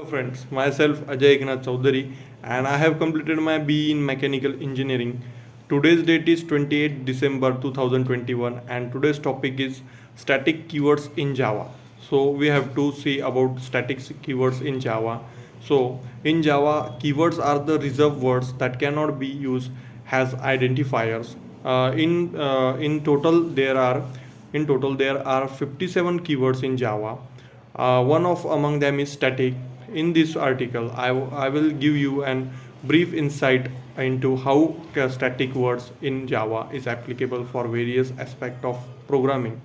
Friends, myself Ajay Eknath Chaudhary, and I have completed my BE in Mechanical Engineering. Today's date is 28 December 2021, and today's topic is static keywords in Java. So we have to see about static keywords in Java. So in Java, keywords are the reserved words that cannot be used as identifiers. In total there are 57 keywords in Java. One of among them is static. In this article, I will give you an brief insight into how static words in Java is applicable for various aspects of programming.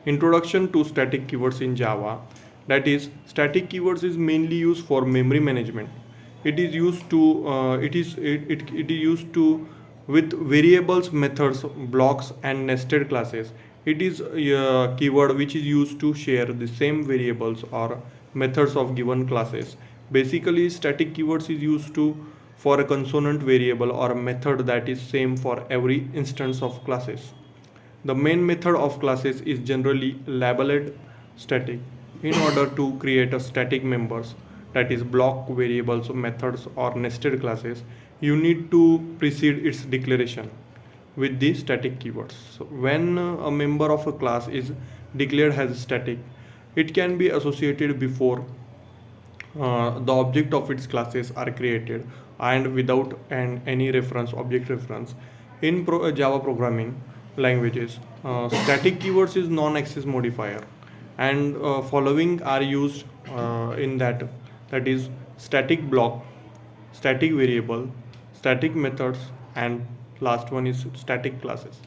Introduction to static keywords in Java. That is, static keywords is mainly used for memory management. It is used to it is used to with variables, methods, blocks, and nested classes. It is a keyword which is used to share the same variables or methods of given classes. Basically, static keywords is used to for a consonant variable or a method that is same for every instance of classes. The main method of classes is generally labeled static. In order to create a static members, that is block variables, methods or nested classes, you need to precede its declaration with the static keywords. So when a member of a class is declared as static, it can be associated before the object of its classes are created and without any reference object reference. In Java programming languages, static keywords is non-access modifier, and following are used in that is static block, static variable, static methods, and last one is static classes.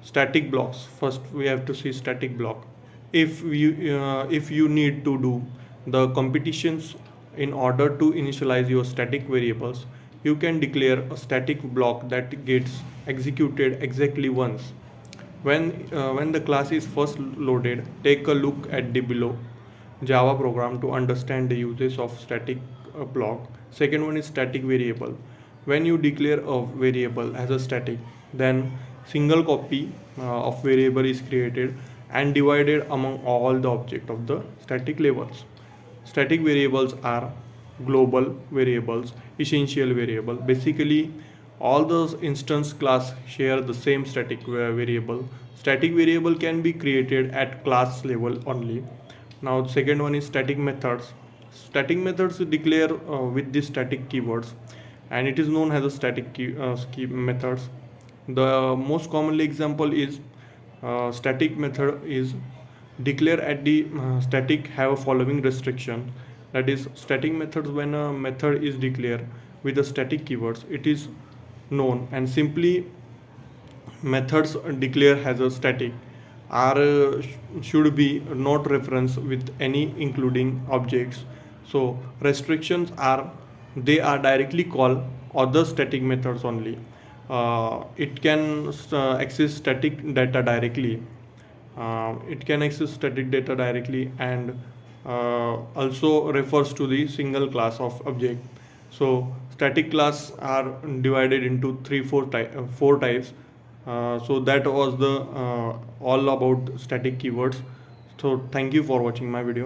Static blocks. First we have to see static block. If you need to do the competitions in order to initialize your static variables, you can declare a static block that gets executed exactly once. When the class is first loaded, take a look at the below Java program to understand the uses of static block. Second one is static variable. When you declare a variable as a static, then single copy of variable is created and divided among all the object of the static levels. Static variables are global variables, essential variable. Basically, all those instance class share the same static variable. Static variable can be created at class level only. Now second one is static methods. Static methods declare with the static keywords, and it is known as a static key methods. The most commonly example is static method is declare at the static have a following restriction. That is, static methods, when a method is declared with the static keywords, it is known, and simply methods declare as a static are should be not reference with any including objects. So restrictions are they are directly called other static methods only. It can access static data directly. It can access static data directly, and also refers to the single class of object. So static class are divided into four types. So that was the all about static keywords. So thank you for watching my video.